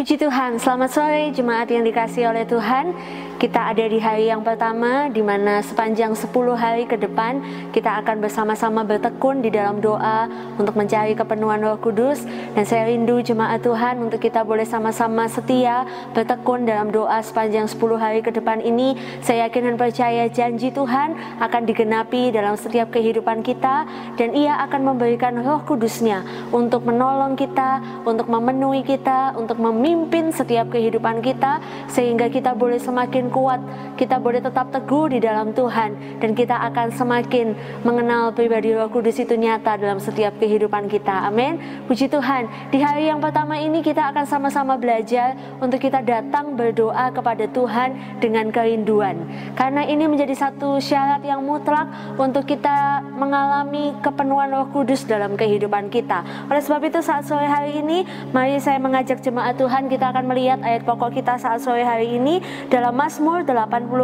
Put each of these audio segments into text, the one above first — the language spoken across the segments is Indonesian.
Puji Tuhan, selamat sore jemaat yang dikasihi oleh Tuhan. Kita ada di hari yang pertama, di mana sepanjang 10 hari ke depan kita akan bersama-sama bertekun di dalam doa untuk mencari kepenuhan Roh Kudus. Dan saya rindu jemaat Tuhan untuk kita boleh sama-sama setia bertekun dalam doa sepanjang 10 hari ke depan ini. Saya yakin dan percaya janji Tuhan akan digenapi dalam setiap kehidupan kita, dan Ia akan memberikan Roh Kudus-Nya untuk menolong kita, untuk memenuhi kita, untuk memimpin setiap kehidupan kita, sehingga kita boleh semakin kuat, kita boleh tetap teguh di dalam Tuhan, dan kita akan semakin mengenal pribadi Roh Kudus itu nyata dalam setiap kehidupan kita. Amin. Puji Tuhan, di hari yang pertama ini kita akan sama-sama belajar untuk kita datang berdoa kepada Tuhan dengan kerinduan, karena ini menjadi satu syarat yang mutlak untuk kita mengalami kepenuhan Roh Kudus dalam kehidupan kita. Oleh sebab itu saat sore hari ini, mari saya mengajak jemaat Tuhan, kita akan melihat ayat pokok kita saat sore hari ini dalam Mazmur 84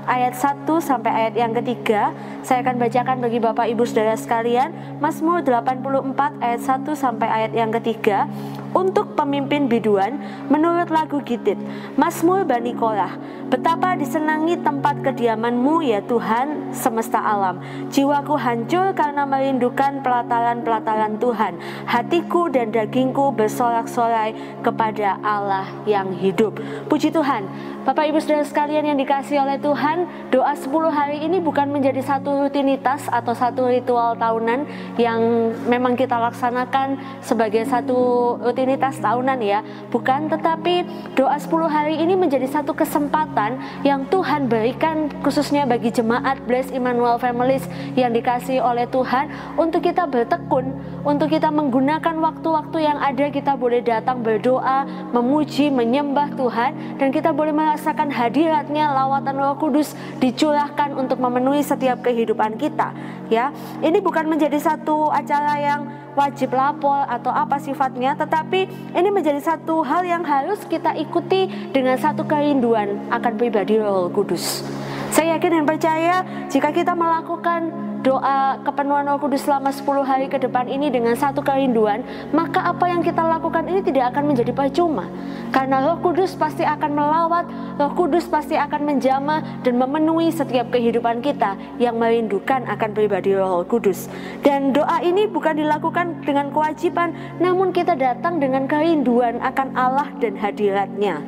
ayat 1 sampai ayat yang ketiga. Saya akan bacakan bagi Bapak Ibu Saudara sekalian. Mazmur 84 ayat 1 sampai ayat yang ketiga. Untuk pemimpin biduan menurut lagu Gitit, Mazmur Bani Korah. Betapa disenangi tempat kediaman-Mu ya Tuhan semesta alam. Jiwaku hancur karena merindukan pelataran-pelataran Tuhan. Hatiku dan dagingku bersorak-sorai kepada Allah yang hidup. Puji Tuhan. Bapak Ibu Saudara sekalian yang dikasihi oleh Tuhan, doa 10 hari ini bukan menjadi satu rutinitas atau satu ritual tahunan yang memang kita laksanakan sebagai satu rutinitas tahunan ya. Bukan, tetapi doa 10 hari ini menjadi satu kesempatan yang Tuhan berikan khususnya bagi jemaat Blessed Emmanuel Families yang dikasihi oleh Tuhan, untuk kita bertekun, untuk kita menggunakan waktu-waktu yang ada, kita boleh datang berdoa, memuji, menyembah Tuhan, dan kita boleh merasakan hadiratnya, lawatan Roh Kudus dicurahkan untuk memenuhi setiap kehidupan kita. Ya, ini bukan menjadi satu acara yang wajib lapor atau apa sifatnya, tetapi ini menjadi satu hal yang harus kita ikuti dengan satu kerinduan akan pribadi Roh Kudus. Saya yakin dan percaya jika kita melakukan doa kepenuhan Roh Kudus selama 10 hari ke depan ini dengan satu kerinduan, maka apa yang kita lakukan ini tidak akan menjadi percuma. Karena Roh Kudus pasti akan melawat, Roh Kudus pasti akan menjamah dan memenuhi setiap kehidupan kita yang merindukan akan pribadi Roh Kudus. Dan doa ini bukan dilakukan dengan kewajiban, namun kita datang dengan kerinduan akan Allah dan hadiratnya.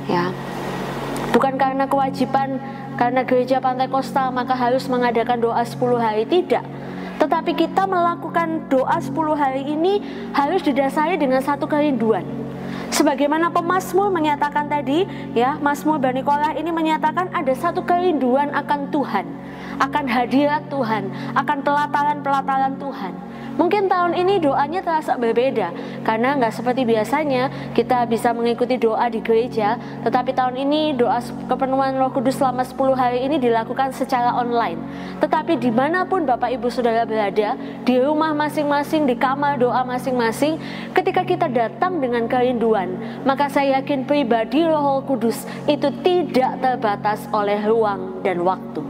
Ya, bukan karena kewajiban, karena gereja Pantai Kosta maka harus mengadakan doa 10 hari, tidak. Tetapi kita melakukan doa 10 hari ini harus didasari dengan satu kerinduan. Sebagaimana pemazmur menyatakan tadi, ya, Mazmur Bani Korah ini menyatakan ada satu kerinduan akan Tuhan, akan hadirat Tuhan, akan pelataran-pelataran Tuhan. Mungkin tahun ini doanya terasa berbeda, karena nggak seperti biasanya kita bisa mengikuti doa di gereja, tetapi tahun ini doa kepenuhan Roh Kudus selama 10 hari ini dilakukan secara online. Tetapi dimanapun Bapak Ibu Saudara berada, di rumah masing-masing, di kamar doa masing-masing, ketika kita datang dengan kerinduan, maka saya yakin pribadi Roh Kudus itu tidak terbatas oleh ruang dan waktu.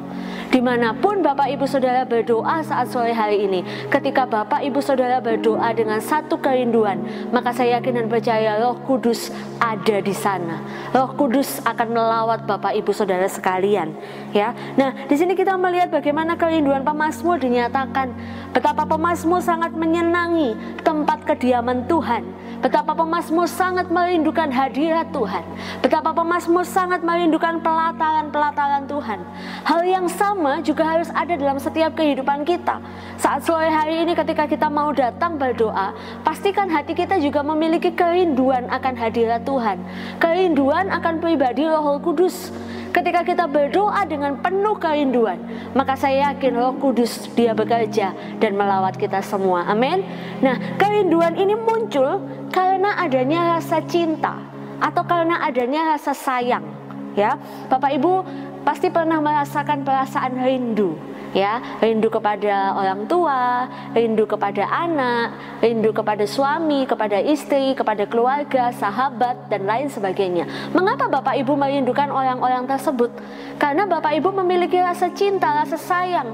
Dimanapun Bapak Ibu Saudara berdoa saat sore hari ini, ketika Bapak Ibu Saudara berdoa dengan satu kerinduan, maka saya yakin dan percaya Roh Kudus ada di sana. Roh Kudus akan melawat Bapak Ibu Saudara sekalian. Ya, nah di sini kita melihat bagaimana kerinduan pemazmur dinyatakan. Betapa pemazmur sangat menyenangi tempat kediaman Tuhan. Betapa pemazmur sangat merindukan hadirat Tuhan. Betapa pemazmur sangat merindukan pelataran-pelataran Tuhan. Hal yang sama juga harus ada dalam setiap kehidupan kita. Saat sore hari ini ketika kita mau datang berdoa, pastikan hati kita juga memiliki kerinduan akan hadirat Tuhan, kerinduan akan pribadi Roh Kudus. Ketika kita berdoa dengan penuh kerinduan, maka saya yakin Roh Kudus dia bekerja dan melawat kita semua. Amin. Nah, kerinduan ini muncul karena adanya rasa cinta atau karena adanya rasa sayang. Ya, Bapak Ibu pasti pernah merasakan perasaan rindu. Ya, rindu kepada orang tua, rindu kepada anak, rindu kepada suami, kepada istri, kepada keluarga, sahabat, dan lain sebagainya. Mengapa Bapak Ibu merindukan orang-orang tersebut? Karena Bapak Ibu memiliki rasa cinta, rasa sayang,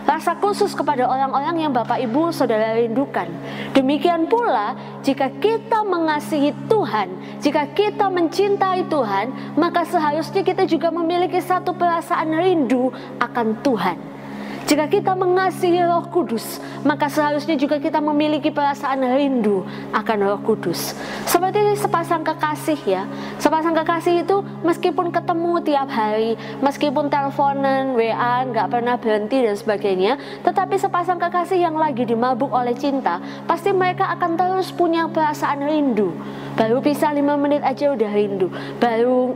rasa khusus kepada orang-orang yang Bapak Ibu Saudara rindukan. Demikian pula jika kita mengasihi Tuhan, jika kita mencintai Tuhan, maka seharusnya kita juga memiliki satu perasaan rindu akan Tuhan. Jika kita mengasihi Roh Kudus, maka seharusnya juga kita memiliki perasaan rindu akan Roh Kudus. Seperti sepasang kekasih ya. Sepasang kekasih itu meskipun ketemu tiap hari, meskipun teleponan, WA, nggak pernah berhenti dan sebagainya, tetapi sepasang kekasih yang lagi dimabuk oleh cinta, pasti mereka akan terus punya perasaan rindu. Baru pisah 5 menit aja udah rindu, baru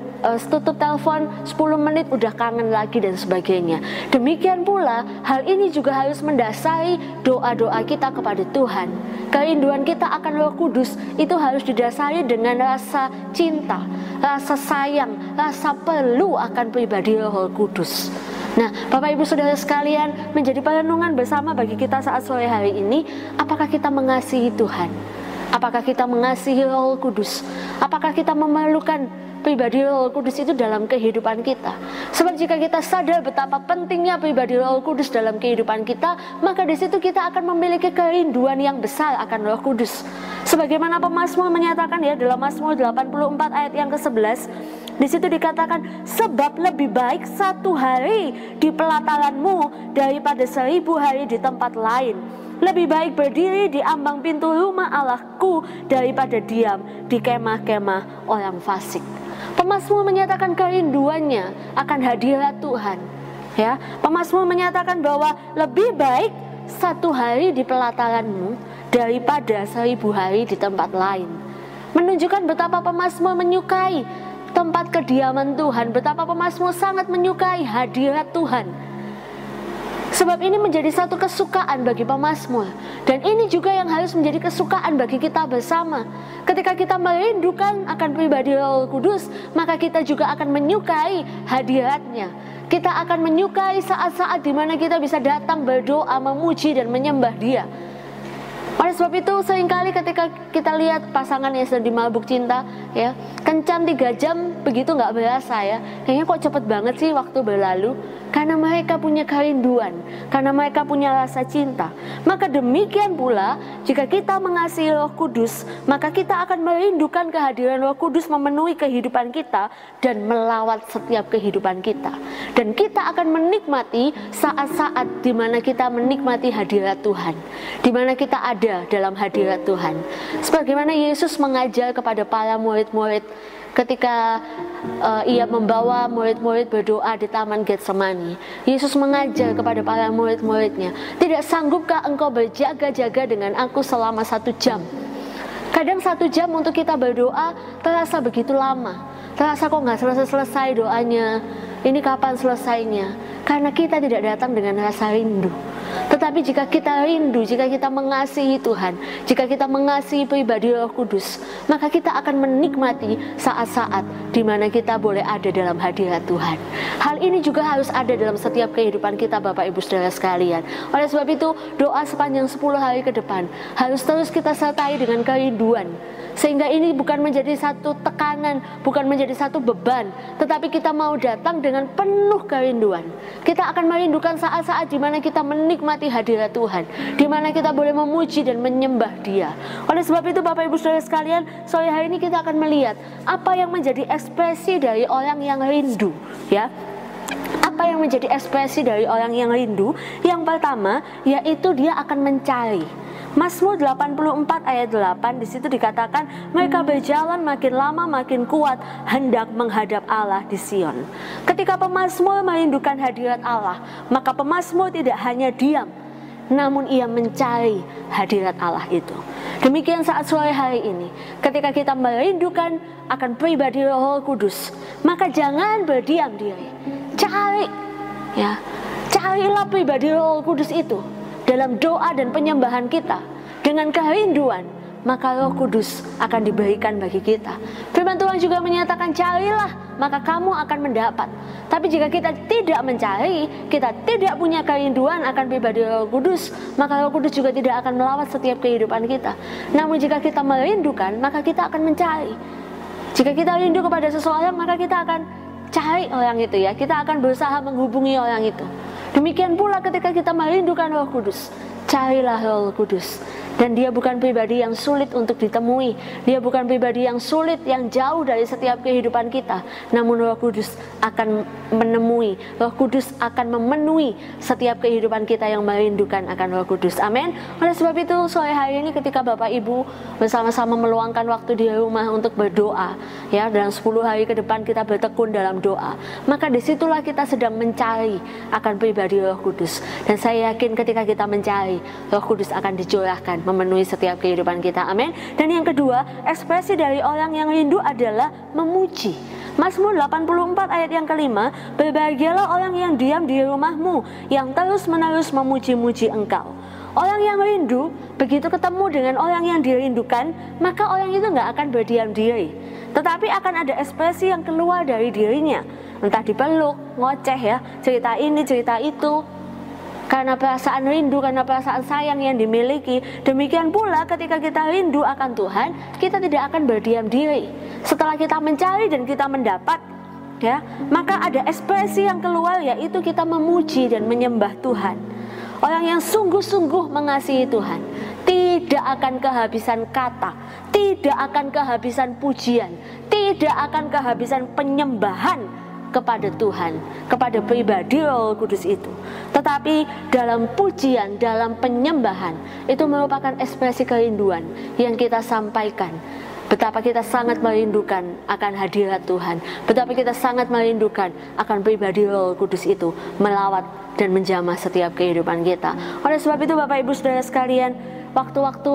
tutup telepon 10 menit udah kangen lagi dan sebagainya. Demikian pula hal ini juga harus mendasari doa-doa kita kepada Tuhan. Kerinduan kita akan Roh Kudus itu harus didasari dengan rasa cinta, rasa sayang, rasa perlu akan pribadi Roh Kudus. Nah, Bapak Ibu Saudara sekalian, menjadi perenungan bersama bagi kita saat sore hari ini, apakah kita mengasihi Tuhan? Apakah kita mengasihi Roh Kudus? Apakah kita memerlukan pribadi Roh Kudus itu dalam kehidupan kita? Sebab jika kita sadar betapa pentingnya pribadi Roh Kudus dalam kehidupan kita, maka di situ kita akan memiliki kerinduan yang besar akan Roh Kudus. Sebagaimana pemazmur menyatakan ya dalam Mazmur 84 ayat yang ke-11, di situ dikatakan, sebab lebih baik 1 hari di pelataranmu daripada 1000 hari di tempat lain. Lebih baik berdiri di ambang pintu rumah Allahku daripada diam di kemah-kemah orang fasik. Pemazmur menyatakan kerinduannya akan hadirat Tuhan. Ya, pemazmur menyatakan bahwa lebih baik 1 hari di pelataranmu daripada 1000 hari di tempat lain. Menunjukkan betapa pemazmur menyukai tempat kediaman Tuhan, betapa pemazmur sangat menyukai hadirat Tuhan. Sebab ini menjadi satu kesukaan bagi pemazmur. Dan ini juga yang harus menjadi kesukaan bagi kita bersama. Ketika kita merindukan akan pribadi Roh Kudus, maka kita juga akan menyukai hadiratnya. Kita akan menyukai saat-saat di mana kita bisa datang berdoa, memuji dan menyembah Dia. Oleh sebab itu seringkali ketika kita lihat pasangan yang sedang dimabuk cinta ya, kencan 3 jam begitu nggak berasa ya, kayaknya kok cepet banget sih waktu berlalu. Karena mereka punya kerinduan, karena mereka punya rasa cinta. Maka demikian pula jika kita mengasihi Roh Kudus, maka kita akan merindukan kehadiran Roh Kudus memenuhi kehidupan kita dan melawat setiap kehidupan kita. Dan kita akan menikmati saat-saat di mana kita menikmati hadirat Tuhan, di mana kita ada dalam hadirat Tuhan. Sebagaimana Yesus mengajar kepada para murid-murid ketika ia membawa murid-murid berdoa di Taman Getsemani. Yesus mengajar kepada para murid-muridnya, tidak sanggupkah engkau berjaga-jaga dengan aku selama 1 jam? Kadang 1 jam untuk kita berdoa terasa begitu lama, terasa kok nggak selesai-selesai doanya, ini kapan selesainya? Karena kita tidak datang dengan rasa rindu. Tetapi jika kita rindu, jika kita mengasihi Tuhan, jika kita mengasihi pribadi Roh Kudus, maka kita akan menikmati saat-saat di mana kita boleh ada dalam hadirat Tuhan. Hal ini juga harus ada dalam setiap kehidupan kita Bapak Ibu Saudara sekalian. Oleh sebab itu doa sepanjang 10 hari ke depan harus terus kita sertai dengan kerinduan. Sehingga ini bukan menjadi satu tekanan, bukan menjadi satu beban, tetapi kita mau datang dengan penuh kerinduan. Kita akan merindukan saat-saat di mana kita menikmati hadirat Tuhan, di mana kita boleh memuji dan menyembah Dia. Oleh sebab itu Bapak Ibu Saudara sekalian, sore hari ini kita akan melihat apa yang menjadi ekspresi dari orang yang rindu, ya. Apa yang menjadi ekspresi dari orang yang rindu? Yang pertama, yaitu dia akan mencari. Mazmur 84 ayat 8 di situ dikatakan, mereka berjalan makin lama makin kuat hendak menghadap Allah di Sion. Ketika pemazmur merindukan hadirat Allah, maka pemazmur tidak hanya diam, namun ia mencari hadirat Allah itu. Demikian saat sore hari ini, ketika kita merindukan akan pribadi Roh Kudus, maka jangan berdiam diri, cari, ya, carilah pribadi Roh Kudus itu dalam doa dan penyembahan kita. Dengan kerinduan, maka Roh Kudus akan diberikan bagi kita. Firman Tuhan juga menyatakan, carilah maka kamu akan mendapat. Tapi jika kita tidak mencari, kita tidak punya kerinduan akan pribadi Roh Kudus, maka Roh Kudus juga tidak akan melawat setiap kehidupan kita. Namun jika kita merindukan, maka kita akan mencari. Jika kita rindu kepada seseorang, maka kita akan cari orang itu, ya. Kita akan berusaha menghubungi orang itu. Demikian pula ketika kita merindukan Roh Kudus, carilah Roh Kudus. Dan dia bukan pribadi yang sulit untuk ditemui. Dia bukan pribadi yang sulit, yang jauh dari setiap kehidupan kita. Namun Roh Kudus akan menemui, Roh Kudus akan memenuhi setiap kehidupan kita yang merindukan akan Roh Kudus. Amin. Oleh sebab itu sore hari ini ketika Bapak Ibu bersama-sama meluangkan waktu di rumah untuk berdoa, ya, dalam 10 hari ke depan kita bertekun dalam doa, maka disitulah kita sedang mencari akan pribadi Roh Kudus. Dan saya yakin ketika kita mencari, Roh Kudus akan dicurahkan memenuhi setiap kehidupan kita. Amin. Dan yang kedua, ekspresi dari orang yang rindu adalah memuji. Mazmur 84 ayat yang kelima, berbahagialah orang yang diam di rumahmu, yang terus-menerus memuji-muji engkau. Orang yang rindu, begitu ketemu dengan orang yang dirindukan, maka orang itu nggak akan berdiam diri, tetapi akan ada ekspresi yang keluar dari dirinya. Entah dipeluk, ngoceh ya, cerita ini, cerita itu, karena perasaan rindu, karena perasaan sayang yang dimiliki. Demikian pula ketika kita rindu akan Tuhan, kita tidak akan berdiam diri. Setelah kita mencari dan kita mendapat, ya, maka ada ekspresi yang keluar, yaitu kita memuji dan menyembah Tuhan. Orang yang sungguh-sungguh mengasihi Tuhan tidak akan kehabisan kata, tidak akan kehabisan pujian, tidak akan kehabisan penyembahan kepada Tuhan, kepada pribadi Roh Kudus itu. Tetapi dalam pujian, dalam penyembahan, itu merupakan ekspresi kerinduan yang kita sampaikan. Betapa kita sangat merindukan akan hadirat Tuhan, betapa kita sangat merindukan akan pribadi Roh Kudus itu melawat dan menjamah setiap kehidupan kita. Oleh sebab itu Bapak Ibu Saudara sekalian, waktu-waktu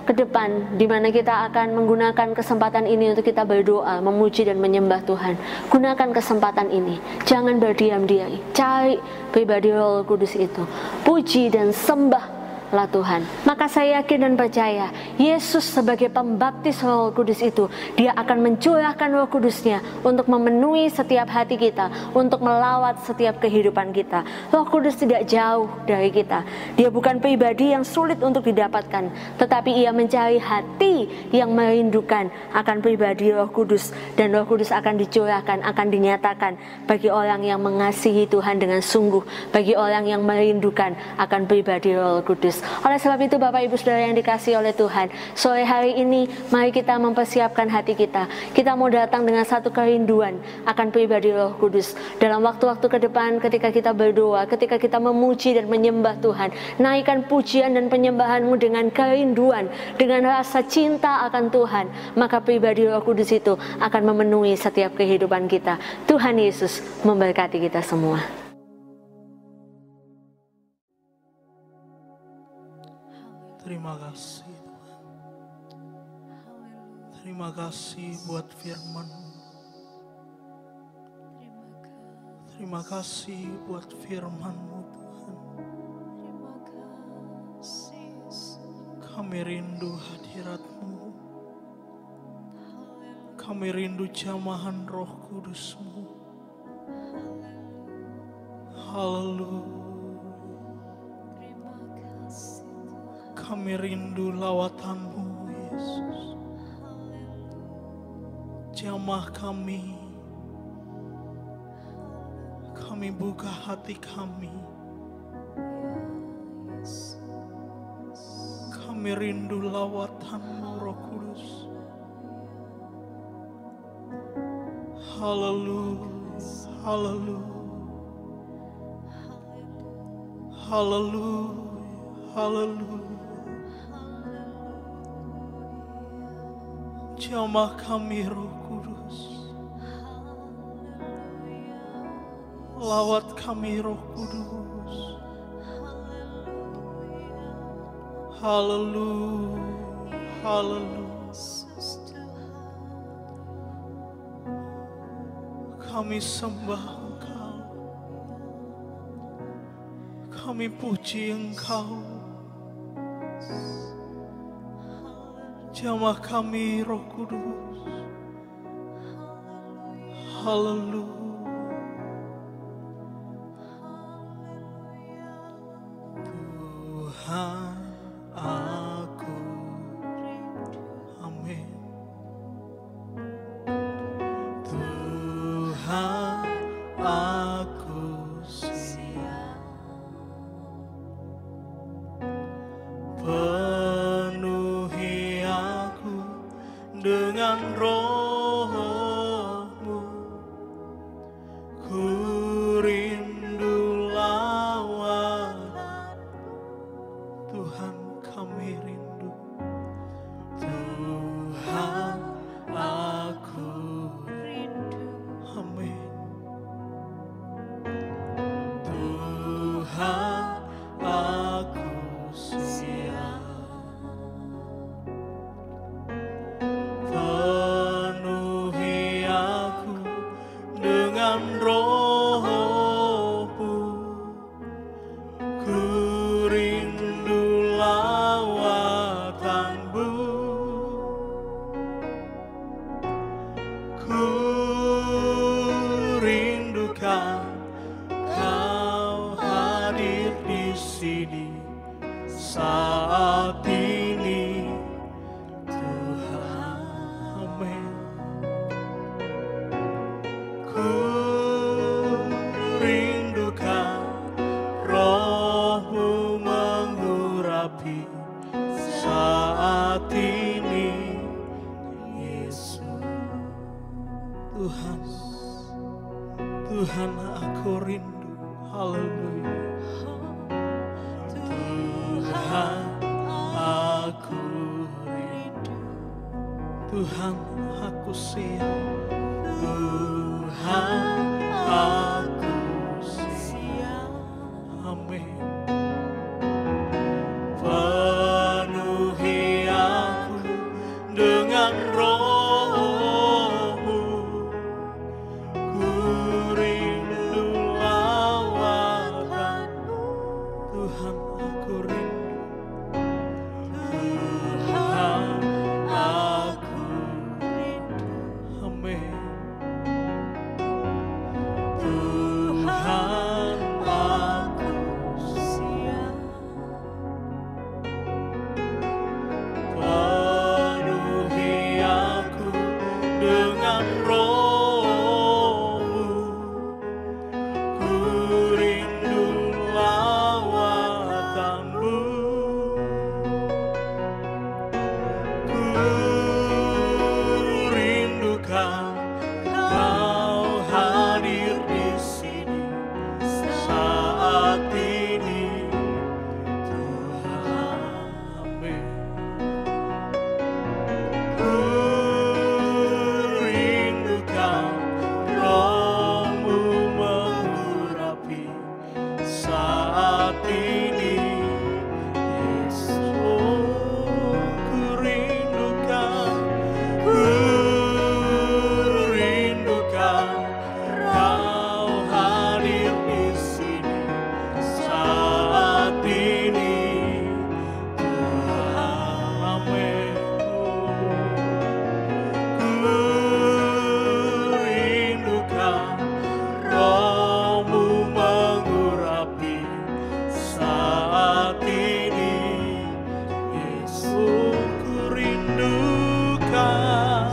ke depan di mana kita akan menggunakan kesempatan ini untuk kita berdoa, memuji dan menyembah Tuhan. Gunakan kesempatan ini, jangan berdiam diri, cari pribadi Roh Kudus itu, puji dan sembah lah Tuhan. Maka saya yakin dan percaya, Yesus sebagai pembaptis Roh Kudus itu, dia akan mencurahkan Roh Kudusnya untuk memenuhi setiap hati kita, untuk melawat setiap kehidupan kita. Roh Kudus tidak jauh dari kita. Dia bukan pribadi yang sulit untuk didapatkan, tetapi ia mencari hati yang merindukan akan pribadi Roh Kudus. Dan Roh Kudus akan dicurahkan, akan dinyatakan bagi orang yang mengasihi Tuhan dengan sungguh, bagi orang yang merindukan akan pribadi Roh Kudus. Oleh sebab itu Bapak Ibu Saudara yang dikasihi oleh Tuhan, sore hari ini mari kita mempersiapkan hati kita. Kita mau datang dengan satu kerinduan akan pribadi Roh Kudus. Dalam waktu-waktu ke depan ketika kita berdoa, ketika kita memuji dan menyembah Tuhan, naikkan pujian dan penyembahanmu dengan kerinduan, dengan rasa cinta akan Tuhan, maka pribadi Roh Kudus itu akan memenuhi setiap kehidupan kita. Tuhan Yesus memberkati kita semua. Terima kasih Tuhan. Terima kasih buat firman-Mu. Terima kasih buat firman-Mu Tuhan. Kami rindu hadirat-Mu. Kami rindu jamahan Roh Kudus-Mu. Haleluya. Kami rindu lawatan-Mu, Yesus. Jamah kami. Kami buka hati kami. Kami rindu lawatan-Mu, Roh Kudus. Haleluya, haleluya. Haleluya, haleluya. Jamah kami Roh Kudus. Lawat kami Roh Kudus. Haleluya, haleluya. Kami sembah Engkau. Kami puji Engkau. Jamah kami Roh Kudus. Haleluya. Tuhan aku, amin. Tuhan aku siap Penuhi aku dengan Roh-Mu, ku rindu lawan. Tuhan, kami rindu. Tuhan, aku rindu. Amin. Tuhan, aku siap. Penuhi aku dengan Roh-Mu, ku rindu lawatan-Mu, ku rindukan Kau hadir di sini saat ini, Tuhan. Amin. Ku rindukan Roh-Mu mengurapi saat ini, Yesus. Tuhan, Tuhan, aku rindu. Haleluya. Tuhan, aku rindu. Tuhan, aku siap. Tuhan, aku siap. Amin. Penuhi aku dengan Roh-Mu, ku rindu lawatan-Mu. Tuhan, aku rindu. Tuhan, aku rindu. Amin. Tuhan, aku siap. Penuhi aku dengan Roh-Mu, ku rindu lawatan-Mu, ku rindukan Kau hadir di sini saat ini, Tuhan. Amin. Ku rindukan Roh-Mu mengurapi saat ini, Yesus. Ku rindukan Kau hadir di sini saat ini, Tuhan. Amin. Ku rindukan Roh-Mu mengurapi saat ini, Yesus. Ku rindukan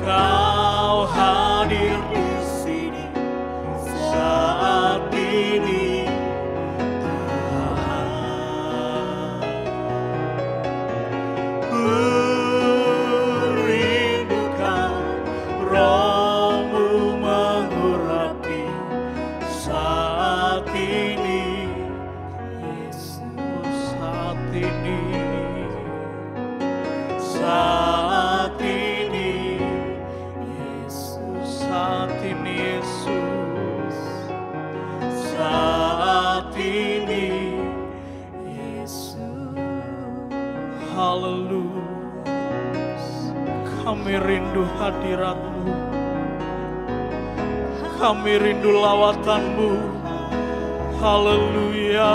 Kau hadir di sini saat ini, Tuhan. Ku rindukan Roh-Mu mengurapi saat ini, Yesus. Saat ini, saat ini, Yesus. Saat ini, Yesus. Saat ini, Yesus. Haleluya. Kami rindu hadirat-Mu, kami rindu lawatan-Mu. Haleluya.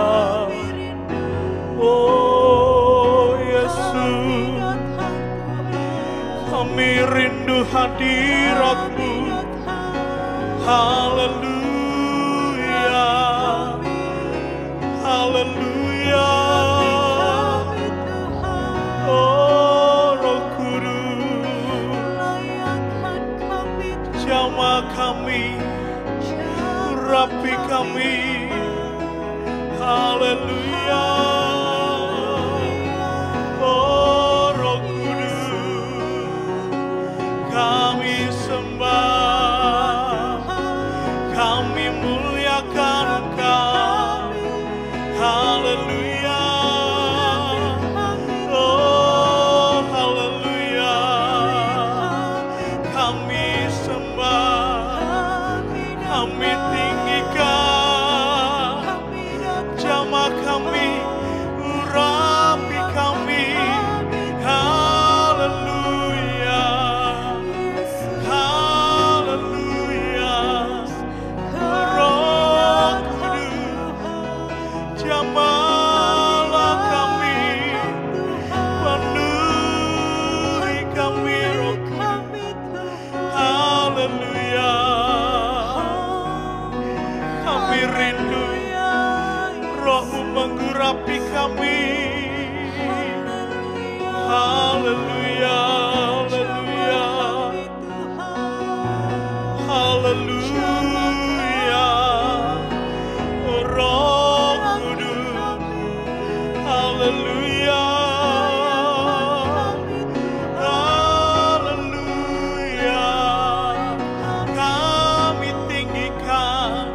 Oh Yesus, kami rindu hadirat-Mu. Haleluya, haleluya. Oh Roh Kudus, jamah kami, urapi kami. Haleluya. Oh Roh Kudus, kami sembah, kami muliakan Engkau. Haleluya. Oh haleluya. Kami sembah, kami tinggikan. Jamah kami, urapi kami. Haleluya. Haleluya. Roh Kudus, jamahlah kami, penuhi kami Roh Kudus. Haleluya. Kami rindu Roh-Mu menggurapi kami. Haleluya. Haleluya. Haleluya. Roh Kudus. Haleluya. Haleluya. Kami tinggikan,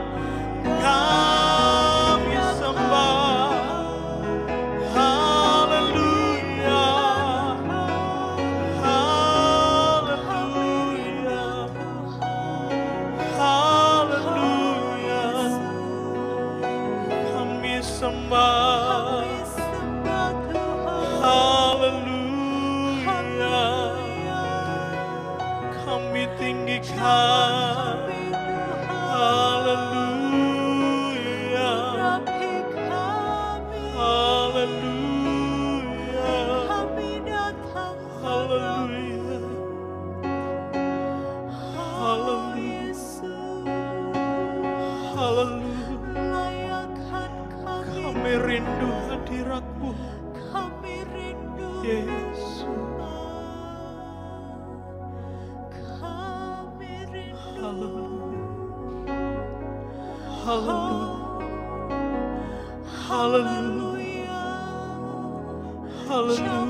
kami sembah. Haleluya. Haleluya. Haleluya. Kami sembah. Haleluya. Kami tinggikan. Haleluya. Haleluya. Haleluya. Haleluya. Haleluya. Kami rindu hadirat-Mu, Yesus. Haleluya. Haleluya. Haleluya.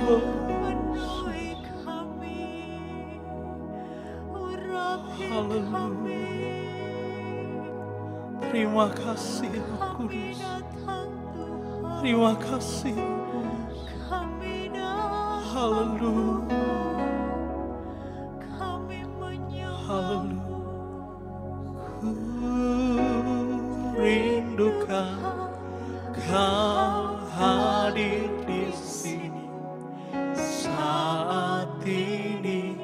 Oh, haleluya. Terima kasih Roh Kudus. Terima kasih Kudus. Haleluya. Haleluya. Ku rindukan Kau hadir di sini saat ini,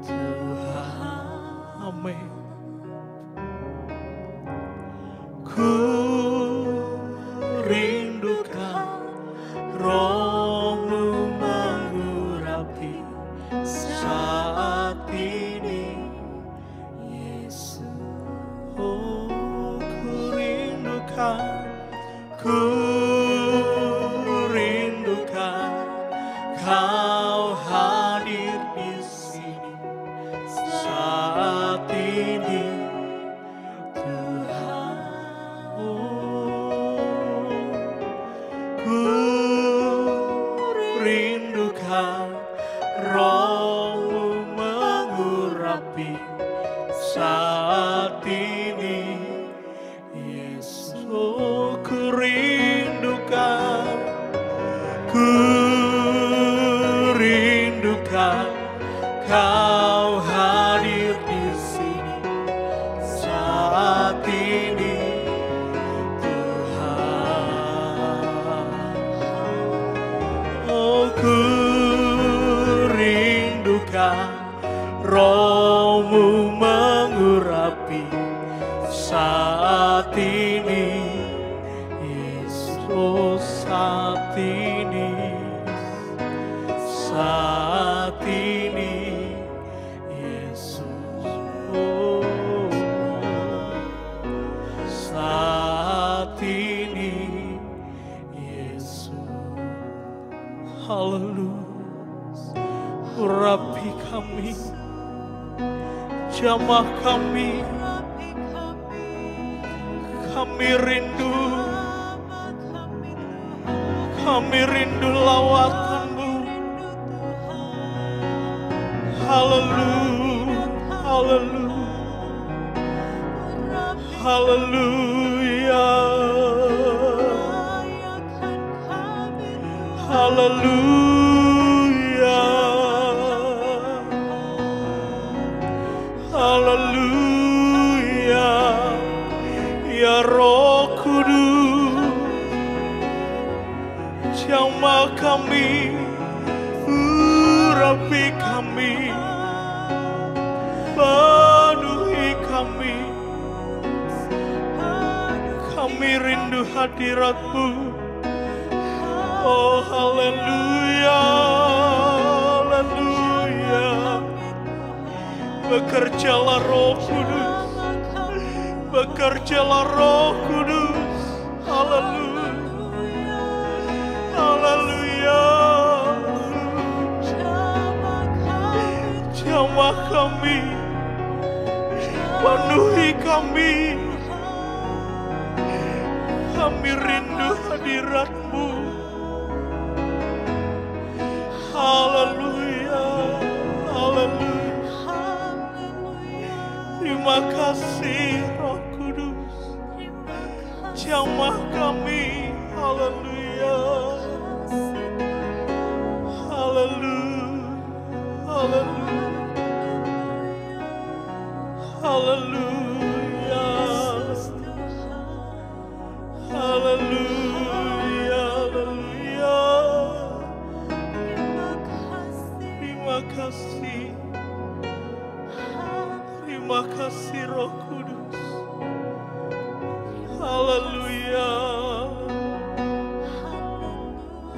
Tuhan. Amin. Ku rindukan Roh-Mu mengurapi saat ini, Yesus. Oh, ku rindukan Kau hadir di sini saat ini, Tuhan. Oh, ku rindukan Roh-Mu mengurapi saat ini, Yesus. Oh, ku rindukan Kau hadir di sini saat ini, Tuhan. Oh, ku rindukan Roh-Mu mengurapi saat ini, Yesus. Oh, saat ini, saat ini, Yesus. Oh, saat ini, Yesus. Haleluya. Urapi kami, jamah kami. Kami rindu lawatan-Mu. Haleluya, haleluya, haleluya, haleluya, haleluya. Ya Roh Kudus, jamah kami, urapi kami, penuhi kami. Kami rindu hadirat-Mu. Oh haleluya, haleluya. Bekerjalah Roh Kudus, bekerjalah Roh Kudus. Haleluya, haleluya. Jamah kami, penuhi kami. Kami rindu hadirat-Mu. Haleluya, haleluya. Terima kasih Roh Kudus. Jamah kami. Haleluya, haleluya, haleluya, haleluya, haleluya, haleluya. Terima kasih, terima kasih Roh Kudus. Haleluya,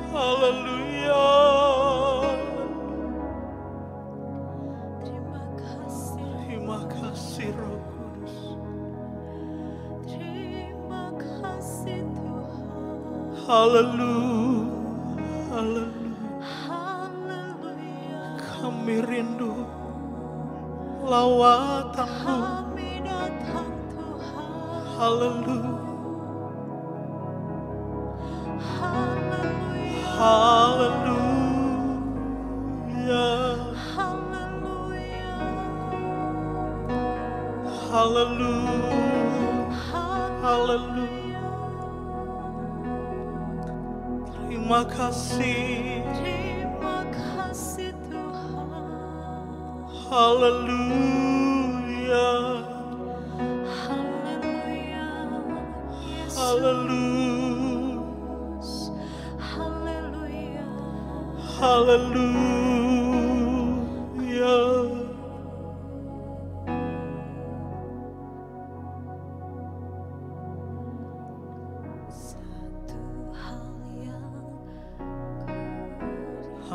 haleluya. Terima kasih Roh Kudus. Haleluya, haleluya. Kami rindu lawatan-Mu. Haleluya, haleluya, haleluya, haleluya. Terima kasih, haleluya, haleluya, haleluya.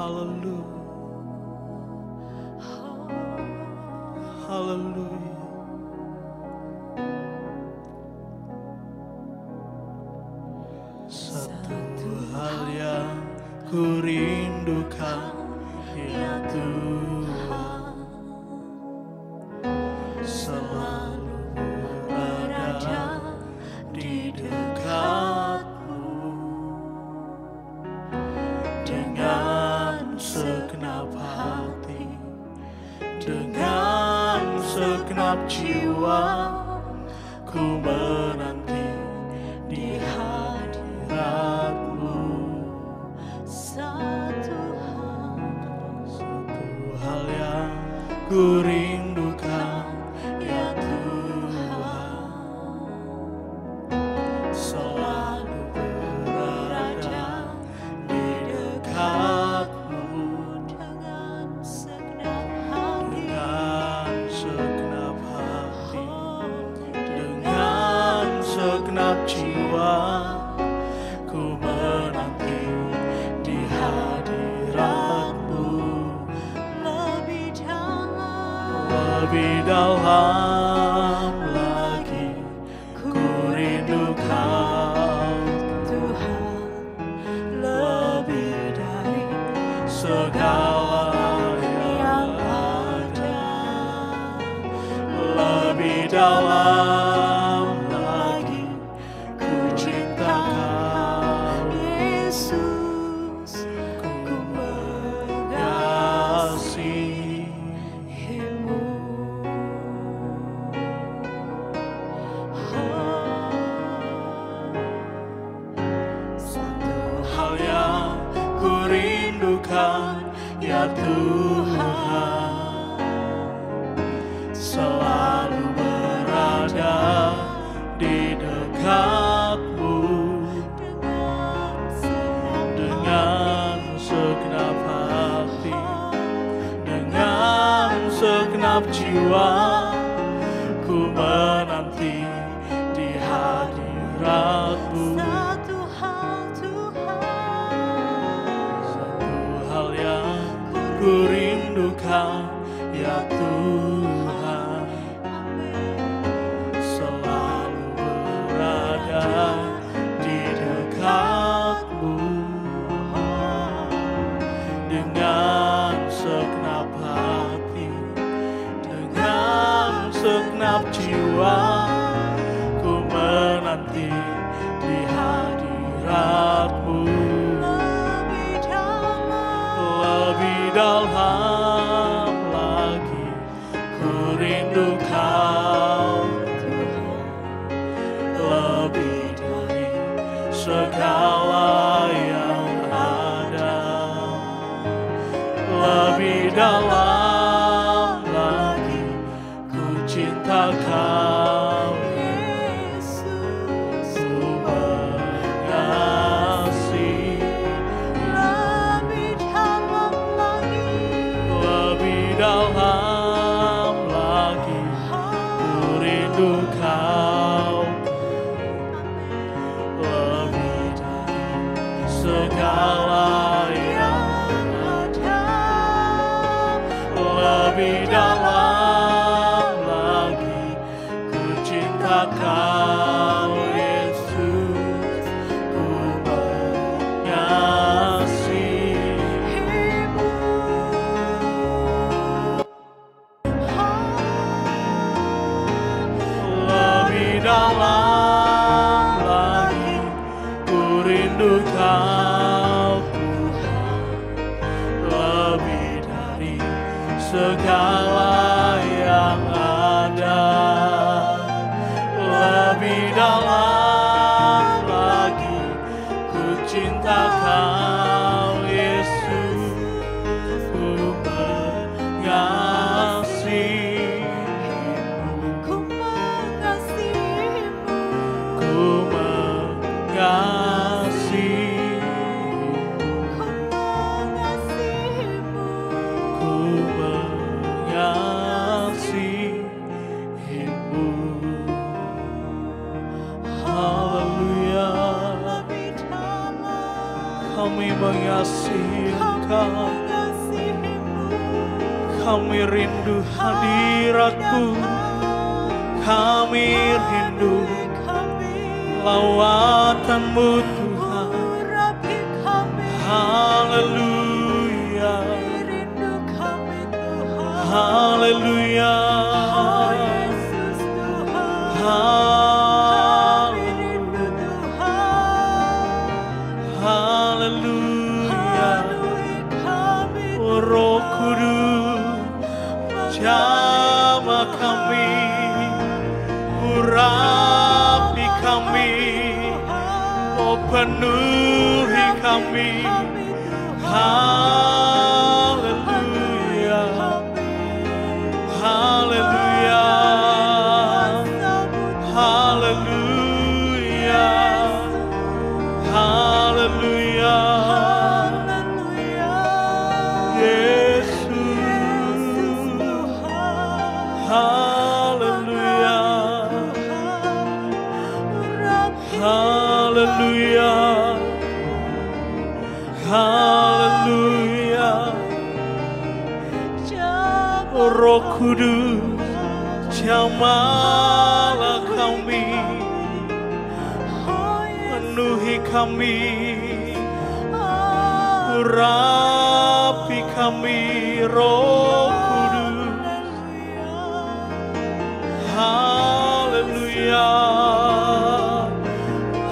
Haleluya, haleluya. Satu hal yang ku rindukan, ya Tuhan, selalu berada di dekat-Mu. Dengan segenap hati, dengan segenap jiwa, ku menanti di hadirat-Mu. Satu hal yang ku rindukan, ya Tuhan, selalu berada di dekat-Mu. Dengan segenap hati, dengan segenap jiwa, ku menanti di hadirat-Mu. Lebih dalam lagi ku rindu Kau, Tuhan, lebih dari segala yang ada. Lebih dalam lagi ya Tuhan, selalu berada di dekat-Mu dengan segenap hati, dengan segenap jiwa. Ku menanti di hadirat-Mu. Satu hal yang ku rindukan, ya Tuhan, selalu berada di dekat-Mu dengan segenap hati, dengan segenap jiwa. Ku menanti di hadirat-Mu. Lebih dalam lagi ku rindu Kau, lebih dari segala yang ada. Lebih dalam lagi ku cinta Kau, Yesus, ku mengasihi. Lebih dalam lagi ku rindu Kau, lebih dari segala yang ada. Lebih dalam lagi ku cinta Kau, Yesus, ku mengasihi-Mu. Lebih dalam lagi ku rindu Kau, Tuhan, lebih dari segala yang ada. Lebih dalam lagi ku cinta Kau, Yesus, ku mengasihi-Mu. Ku mengasihi-Mu. Haleluya, kami mengasihi Engkau. Kami rindu hadirat-Mu. Kami rindu lawatan-Mu, Tuhan. Haleluya, haleluya, haleluya. Roh Kudus, jamah kami, urapi kami, oh penuhi kami. Haleluya, haleluya, haleluya, haleluya. Yesus, haleluya, haleluya, haleluya. Roh Kudus, jamahlah kami, penuhi kami, urapi kami, Roh Kudus. Haleluya,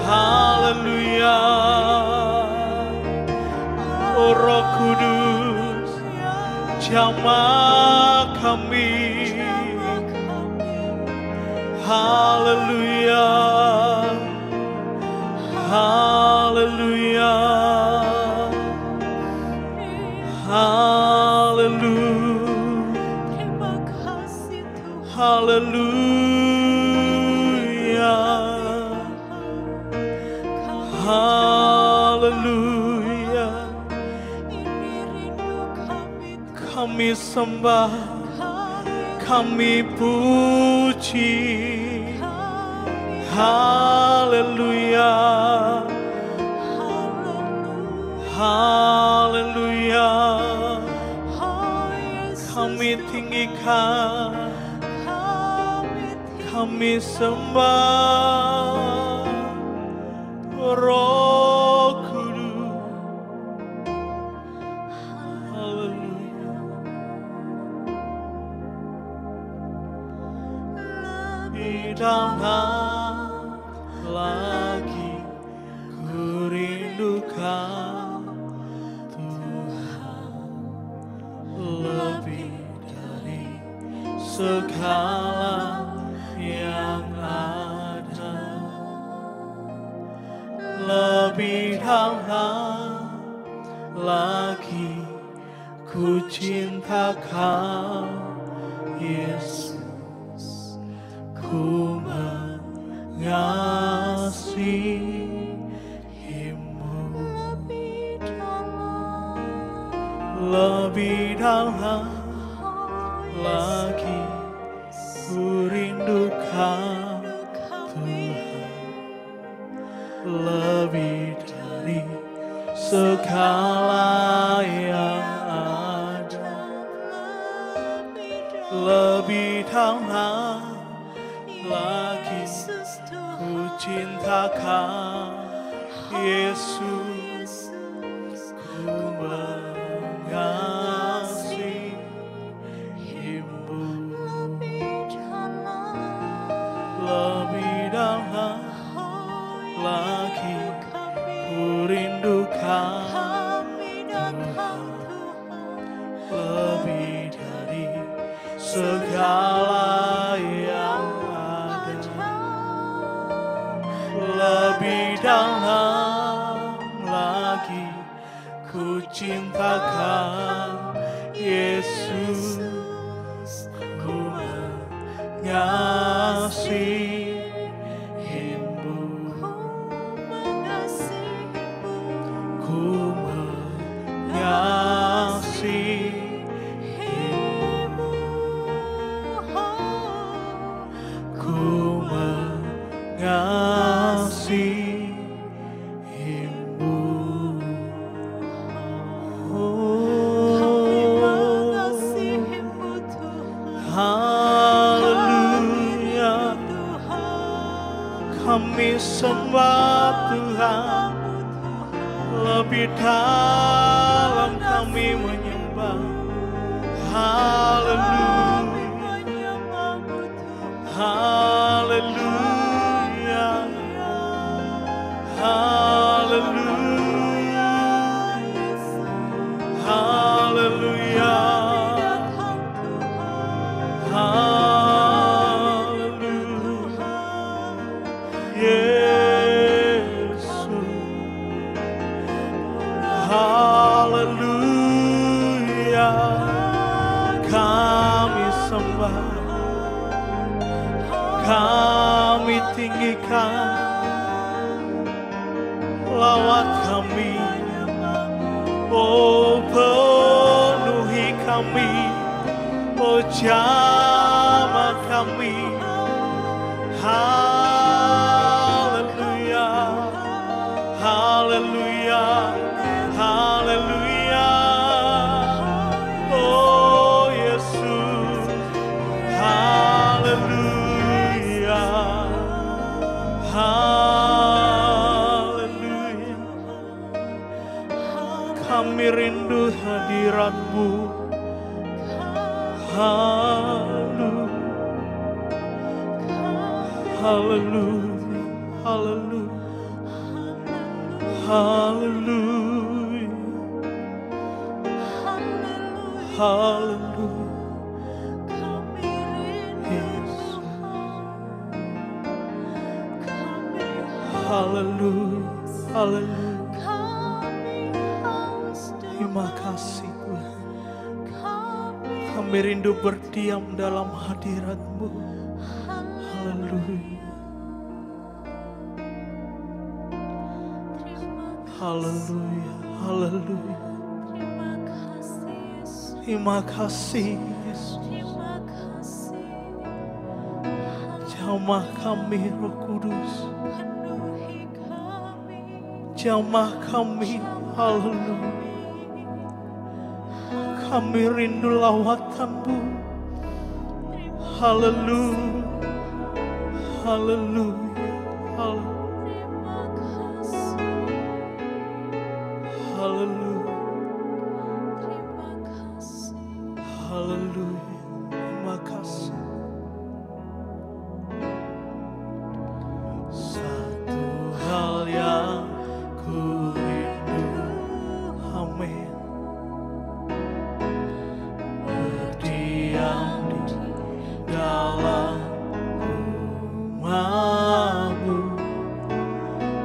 haleluya. Oh Roh Kudus, jamah kami. Haleluya, haleluya, Haleluya. Kami sembah, kami puji. Haleluya. Haleluya. Kami tinggikan, kami sembah Roh Kudus. Haleluya. Lebih dalam lagi ku rindukan Tuhan, lebih dari segala yang ada. Lebih dalam lagi ku cinta Kau, Yesus, ku mengasihimu. Lebih dalam lagi ku rindukan Tuhan, lebih dari segala yang ada. Lebih dalam lagi ku cinta Kau, Yesus, ku mengasihimu. Lebih dalam lagi ku rindukan Tuhan, lebih dari segala yang ada. Lebih dalam lagi ku cintakan Yesus, ku mengasihimu, ku mengasihimu, ku mengasihimu. Haleluya, kami sembah Tuhan, lebih dalam kami menyembah. Haleluya, haleluya, haleluya, haleluya, haleluya, Yesus, haleluya, kami sembah, kami tinggikan, lawat kami, oh penuhi kami, oh jamah kami. Haleluya, haleluya, haleluya, oh Yesus, haleluya, haleluya. Kami rindu hadirat-Mu. Haleluya, haleluya, haleluya, haleluya, haleluya, Yesus, haleluya, haleluya. Terima kasih Tuhan, kami rindu berdiam dalam hadirat-Mu. Haleluya, haleluya. Terima kasih Yesus. Jamah kami Roh Kudus. Jamah kami, haleluya. Kami rindu lawatan-Mu. Haleluya, haleluya, haleluya, haleluya. Terima kasih. Satu hal yang ku rindu, amin, berdiam di dalam rumah-Mu.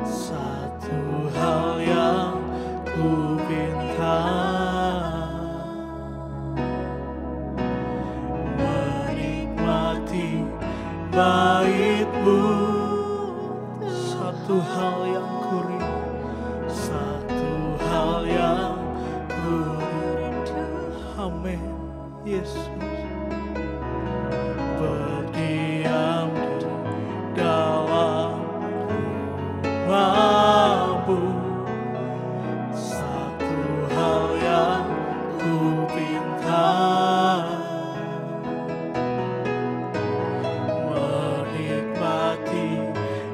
Satu hal yang ku pinta, menikmati bait-Mu. Satu hal yang ku rindu, satu hal yang ku rindu, amin, Yesus. Berdiam di dalam rumah-Mu. Satu hal yang ku pinta, menikmati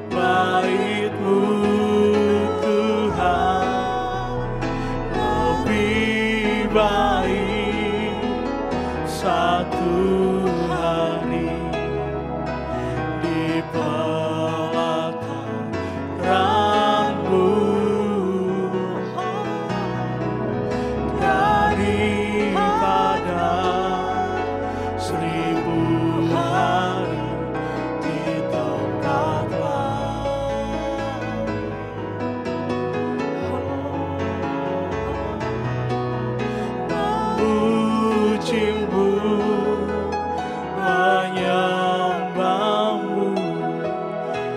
bait-Mu Tuhan. Lebih baik satu hari di pelataran-Mu daripada 1000 hari di tempat lain. Memuji-Mu, menyembah-Mu,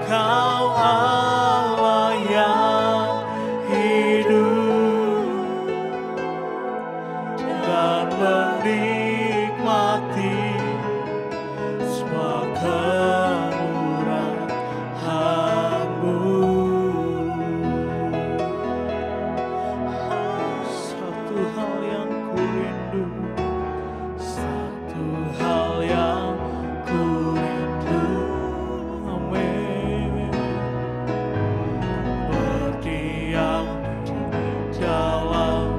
Kau Allah yang hidup, dan menikmati semua kemurahan-Mu. Satu hal yang ku rindu, satu hal yang ku rindu, amin, berdiam di dalam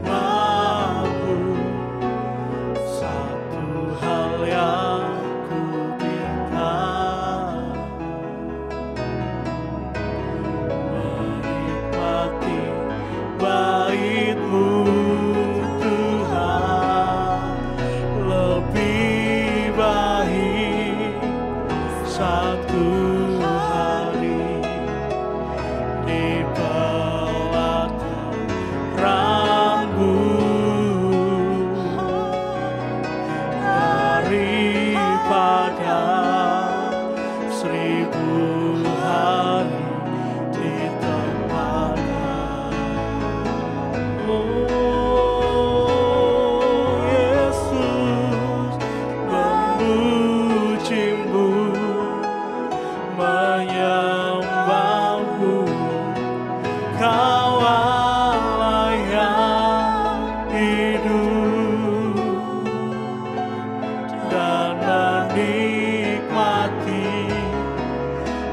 rumah-Mu. Satu hal yang ku pinta, menikmati bait-Mu Tuhan. Lebih baik satu hari di pelataran-Mu daripada 1000 hari di tempat lain. Oh Yesus, memuji-Mu, menyembah-Mu, Kau Allah yang hidup, dan menikmati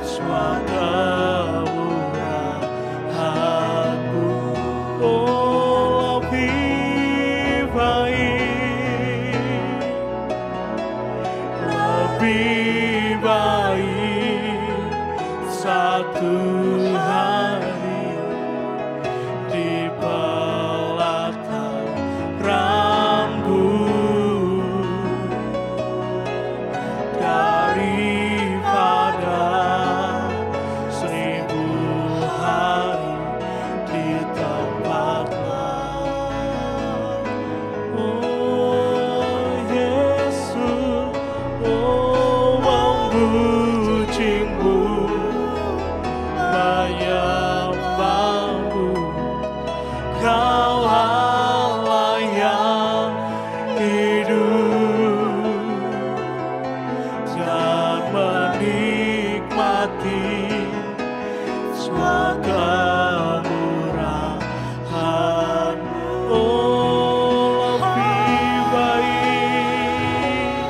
semua kemurahan-Mu. Oh, lebih baik, lebih baik satu hari di pelataran-Mu daripada 1000 hari di tempat lain. Oh Yesus, oh memuji-Mu, menyembah menikmati semua kemurahan-Mu. Oh, lebih baik,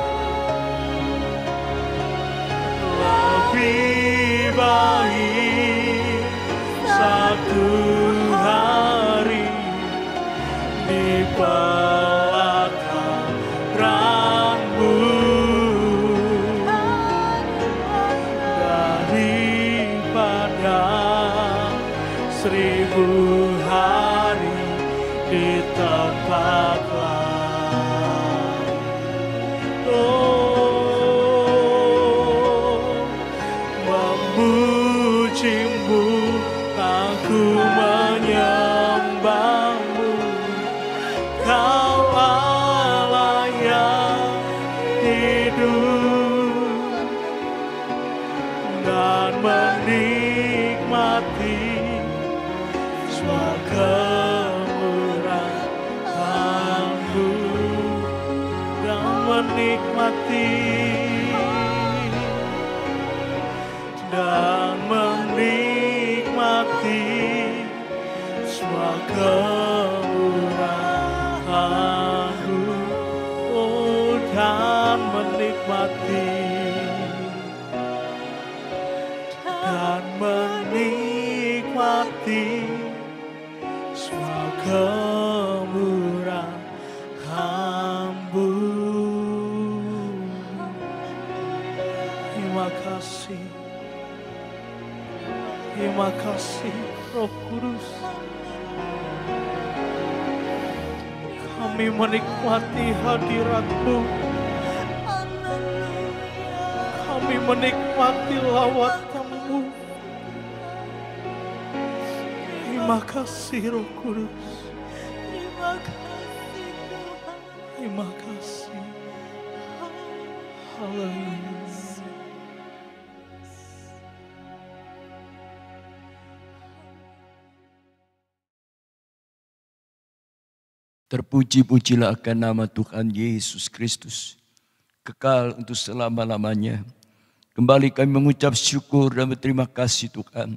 lebih baik satu hari di pelataran-Mu daripada 1000 hari di tempat lain. Oh, memuji-Mu, aku menyembah-Mu. Kau Allah yang hidup dan menikmati semua kemurahan-Mu, dan menikmati semua kemurahan-Mu. Oh, dan menikmati semua kemurahan-Mu. Terima kasih Roh Kudus. Kami menikmati hadirat-Mu. Kami menikmati lawatan-Mu. Terima kasih Roh Kudus. Terima kasih. Haleluya. Terpuji-pujilah akan nama Tuhan Yesus Kristus, kekal untuk selama-lamanya. Kembali kami mengucap syukur dan berterima kasih Tuhan,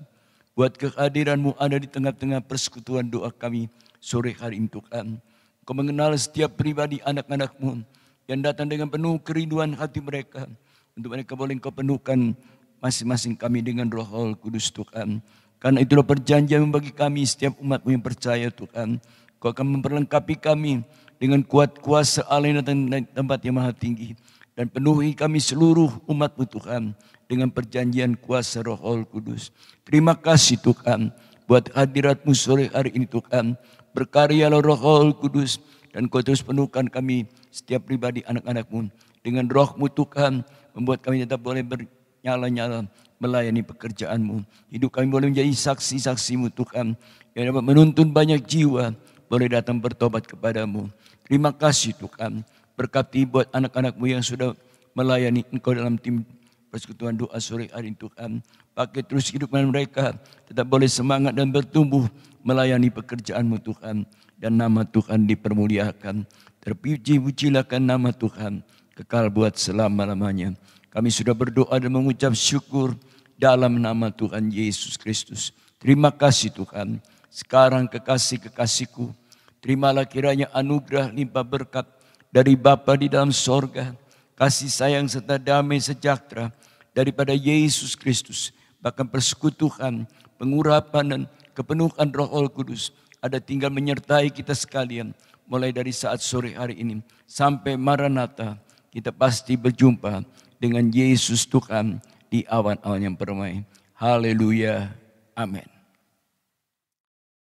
buat kehadiran-Mu ada di tengah-tengah persekutuan doa kami sore hari ini Tuhan. Kau mengenal setiap pribadi anak-anak-Mu yang datang dengan penuh kerinduan hati mereka. Untuk mereka boleh Kau penuhkan masing-masing kami dengan Roh Kudus Tuhan. Karena itulah perjanjian bagi kami setiap umat-Mu yang percaya Tuhan. Kau akan memperlengkapi kami dengan kuat kuasa Allah yang datang dari tempat yang maha tinggi. Dan penuhi kami seluruh umat-Mu Tuhan dengan perjanjian kuasa Roh Kudus. Terima kasih Tuhan buat hadirat-Mu sore hari ini Tuhan. Berkaryalah Roh Kudus dan Kau terus penuhkan kami setiap pribadi anak-anak-Mu dengan Roh-Mu Tuhan. Membuat kami tetap boleh bernyala-nyala melayani pekerjaan-Mu. Hidup kami boleh menjadi saksi-saksi-Mu Tuhan yang dapat menuntun banyak jiwa boleh datang bertobat kepadamu. Terima kasih Tuhan. Berkati buat anak-anak-Mu yang sudah melayani Engkau dalam tim persekutuan doa sore hari ini Tuhan. Pakai terus kehidupan mereka. Tetap boleh semangat dan bertumbuh melayani pekerjaan-Mu Tuhan. Dan nama Tuhan dipermuliakan. Terpuji-pujilah nama Tuhan. Kekal buat selama-lamanya. Kami sudah berdoa dan mengucap syukur dalam nama Tuhan Yesus Kristus. Terima kasih Tuhan. Sekarang kekasih-kekasihku, terimalah kiranya anugerah limpah berkat dari Bapa di dalam sorga, kasih sayang serta damai sejahtera daripada Yesus Kristus, bahkan persekutuan, pengurapan dan kepenuhan Roh Kudus ada tinggal menyertai kita sekalian, mulai dari saat sore hari ini sampai Maranatha, kita pasti berjumpa dengan Yesus Tuhan di awan-awan yang permai. Haleluya. Amin.